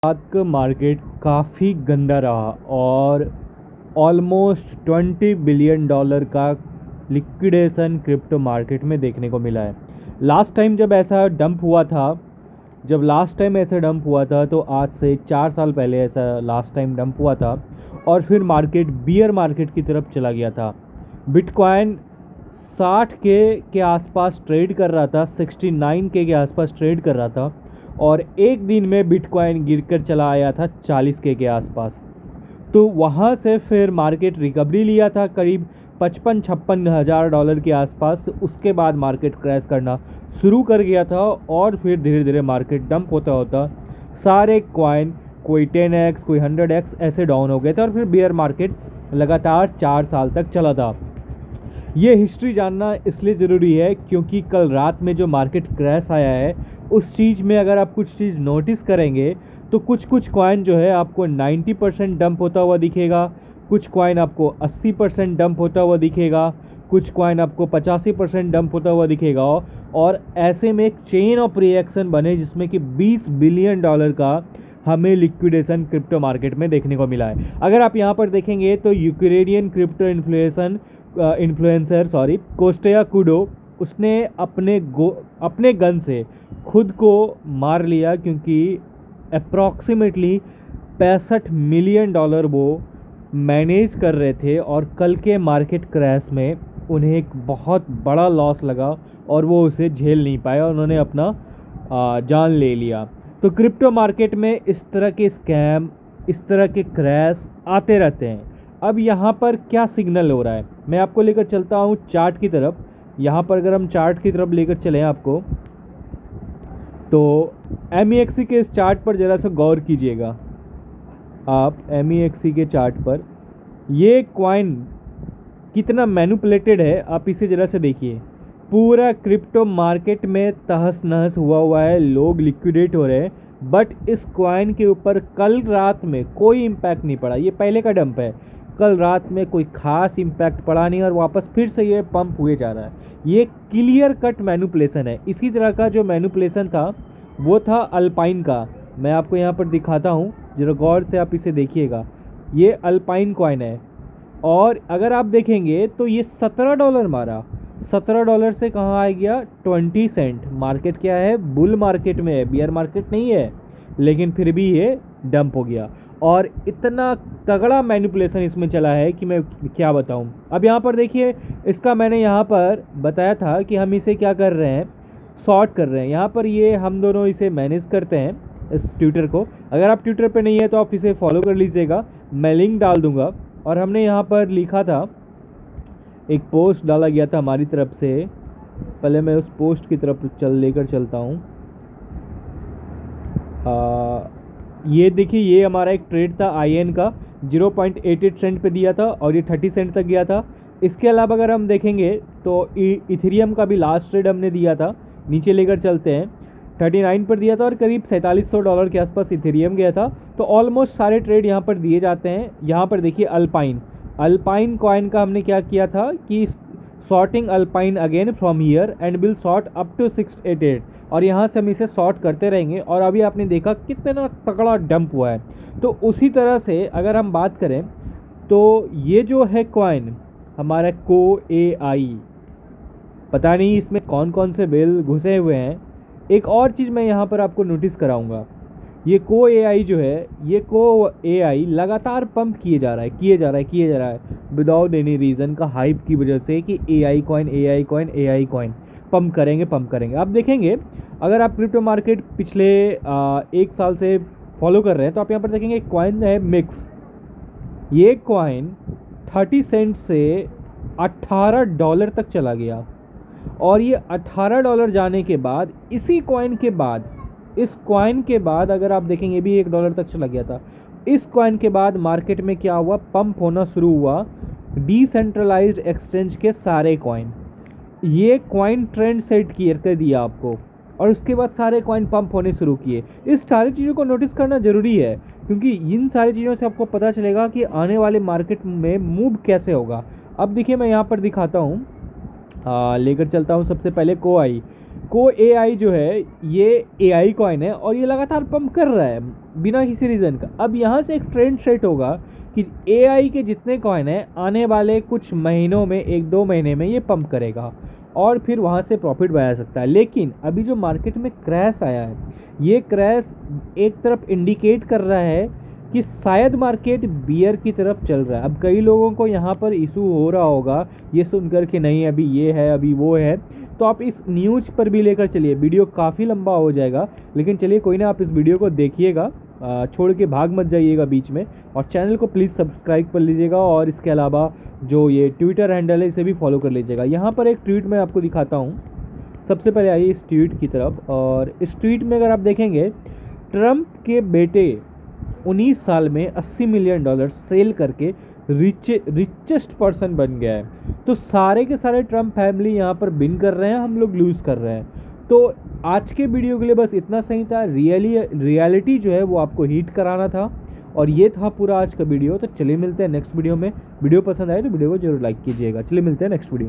रात का मार्केट काफ़ी गंदा रहा और ऑलमोस्ट $20 बिलियन का लिक्विडेशन क्रिप्टो मार्केट में देखने को मिला है। लास्ट टाइम जब ऐसा डंप हुआ था जब लास्ट टाइम ऐसा डंप हुआ था तो आज से 4 साल पहले ऐसा लास्ट टाइम डंप हुआ था और फिर मार्केट बियर मार्केट की तरफ चला गया था। बिटकॉइन 60K के आसपास ट्रेड कर रहा था, 69K के आसपास ट्रेड कर रहा था और एक दिन में बिटकॉइन गिरकर चला आया था 40K के आसपास। तो वहाँ से फिर मार्केट रिकवरी लिया था करीब 55-56 हज़ार डॉलर के आसपास। उसके बाद मार्केट क्रैश करना शुरू कर गया था और फिर धीरे धीरे मार्केट डंप होता होता सारे कॉइन कोई 10x कोई 100x ऐसे डाउन हो गए थे और फिर बियर मार्केट लगातार 4 साल तक चला था। ये हिस्ट्री जानना इसलिए ज़रूरी है क्योंकि कल रात में जो मार्केट क्रैश आया है उस चीज़ में अगर आप कुछ चीज़ नोटिस करेंगे तो कुछ कॉइन जो है आपको 90% डंप होता हुआ दिखेगा, कुछ कॉइन आपको 80% डंप होता हुआ दिखेगा, कुछ कॉइन आपको 85% डंप होता हुआ दिखेगा और ऐसे में एक चेन ऑफ रिएक्शन बने जिसमें कि $20 बिलियन का हमें लिक्विडेशन क्रिप्टो मार्केट में देखने को मिला है। अगर आप यहाँ पर देखेंगे तो यूक्रेनियन क्रिप्टो इन्फ्लुएंसर कोस्टेया कुडो उसने अपने गन से खुद को मार लिया क्योंकि अप्रॉक्सीमेटली $65 मिलियन वो मैनेज कर रहे थे और कल के मार्केट क्रैश में उन्हें एक बहुत बड़ा लॉस लगा और वो उसे झेल नहीं पाए और उन्होंने अपना जान ले लिया। तो क्रिप्टो मार्केट में इस तरह के स्कैम, इस तरह के क्रैश आते रहते हैं। अब यहाँ पर क्या सिग्नल हो रहा है, मैं आपको लेकर चलता हूँ चार्ट की तरफ। यहाँ पर अगर हम चार्ट की तरफ लेकर चलें आपको, तो MEXC के इस चार्ट पर ज़रा सा गौर कीजिएगा। आप MEXC के चार्ट पर ये कॉइन कितना मैनिपुलेटेड है आप इसे ज़रा से देखिए। पूरा क्रिप्टो मार्केट में तहस नहस हुआ है, लोग लिक्विडेट हो रहे हैं, बट इस कॉइन के ऊपर कल रात में कोई इम्पैक्ट नहीं पड़ा। ये पहले का डंप है, कल रात में कोई खास इम्पैक्ट पड़ा नहीं और वापस फिर से ये पंप हुए जा रहा है। ये क्लियर कट मैनिपुलेशन है। इसी तरह का जो मैनिपुलेशन था वो था अल्पाइन का। मैं आपको यहाँ पर दिखाता हूँ, जरा गौर से आप इसे देखिएगा। ये अल्पाइन कॉइन है और अगर आप देखेंगे तो ये $17 मारा। $17 से कहाँ आ गया 20 सेंट। मार्केट क्या है, बुल मार्केट में है, बियर मार्केट नहीं है, लेकिन फिर भी ये डंप हो गया और इतना तगड़ा मैनिपुलेशन इसमें चला है कि मैं क्या बताऊं। अब यहाँ पर देखिए, इसका मैंने यहाँ पर बताया था कि हम इसे क्या कर रहे हैं, शॉर्ट कर रहे हैं। यहाँ पर ये हम दोनों इसे मैनेज करते हैं इस ट्विटर को। अगर आप ट्विटर पे नहीं है तो आप इसे फॉलो कर लीजिएगा, मैं लिंक डाल दूंगा। और हमने यहाँ पर लिखा था, एक पोस्ट डाला गया था हमारी तरफ से। पहले मैं उस पोस्ट की तरफ लेकर चलता हूँ। ये देखिए, ये हमारा एक ट्रेड था IN का, 0.88 सेंट पे दिया था और ये 30 सेंट तक गया था। इसके अलावा अगर हम देखेंगे तो इथेरियम का भी लास्ट ट्रेड हमने दिया था, नीचे लेकर चलते हैं, 39 पर दिया था और करीब $4700 के आसपास इथेरियम गया था। तो ऑलमोस्ट सारे ट्रेड यहाँ पर दिए जाते हैं। यहाँ पर देखिए अल्पाइन कॉइन का हमने क्या किया था कि sorting alpine again from here and will sort up to 688 और यहाँ से हम इसे शॉर्ट करते रहेंगे और अभी आपने देखा कितना तगड़ा डंप हुआ है। तो उसी तरह से अगर हम बात करें तो ये जो है कॉइन हमारा COAI, पता नहीं इसमें कौन कौन से बेल घुसे हुए हैं। एक और चीज़ मैं यहाँ पर आपको नोटिस कराऊंगा, ये COAI जो है, ये COAI लगातार पंप किए जा रहा है विदाउट एनी रीज़न का, हाइप की वजह से कि AI कॉइन पंप करेंगे। आप देखेंगे, अगर आप क्रिप्टो मार्केट पिछले 1 साल से फॉलो कर रहे हैं तो आप यहाँ पर देखेंगे कॉइन है मिक्स। ये कॉइन 30 सेंट से $18 तक चला गया और ये $18 जाने के बाद इस कॉइन के बाद अगर आप देखेंगे भी $1 तक चला गया था। इस कॉइन के बाद मार्केट में क्या हुआ, पंप होना शुरू हुआ डिसेंट्रलाइज्ड एक्सचेंज के सारे कॉइन। ये कॉइन ट्रेंड सेट कर दिया आपको और उसके बाद सारे कॉइन पंप होने शुरू किए। इस सारी चीज़ों को नोटिस करना ज़रूरी है क्योंकि इन सारी चीज़ों से आपको पता चलेगा कि आने वाले मार्केट में मूव कैसे होगा। अब देखिए, मैं यहाँ पर दिखाता हूँ, लेकर चलता हूँ सबसे पहले गो एआई जो है ये एआई कॉइन है और ये लगातार पंप कर रहा है बिना किसी रीज़न का। अब यहाँ से एक ट्रेंड सेट होगा कि एआई के जितने कॉइन हैं आने वाले कुछ महीनों में, 1-2 महीने में ये पंप करेगा और फिर वहाँ से प्रॉफिट बना सकता है। लेकिन अभी जो मार्केट में क्रैश आया है, ये क्रैश एक तरफ इंडिकेट कर रहा है कि शायद मार्केट बियर की तरफ चल रहा है। अब कई लोगों को यहाँ पर इशू हो रहा होगा ये सुनकर कि नहीं अभी ये है अभी वो है, तो आप इस न्यूज़ पर भी लेकर चलिए। वीडियो काफ़ी लंबा हो जाएगा, लेकिन चलिए कोई ना, आप इस वीडियो को देखिएगा, छोड़ के भाग मत जाइएगा बीच में, और चैनल को प्लीज़ सब्सक्राइब कर लीजिएगा। और इसके अलावा जो ये ट्विटर हैंडल है इसे भी फॉलो कर लीजिएगा। यहाँ पर एक ट्वीट मैं आपको दिखाता हूँ। सबसे पहले आइए इस ट्वीट की तरफ, और इस ट्वीट में अगर आप देखेंगे, ट्रम्प के बेटे 19 साल में $80 मिलियन सेल करके रिचेस्ट पर्सन बन गया है। तो सारे के सारे ट्रम्प फैमिली यहाँ पर विन कर रहे हैं, हम लोग लूज़ कर रहे हैं। तो आज के वीडियो के लिए बस इतना सही था। रियलिटी जो है वो आपको हिट कराना था, और ये था पूरा आज का वीडियो। तो चलिए मिलते हैं नेक्स्ट वीडियो में। वीडियो पसंद आए तो वीडियो को जरूर लाइक कीजिएगा। चलिए मिलते हैं नेक्स्ट वीडियो में।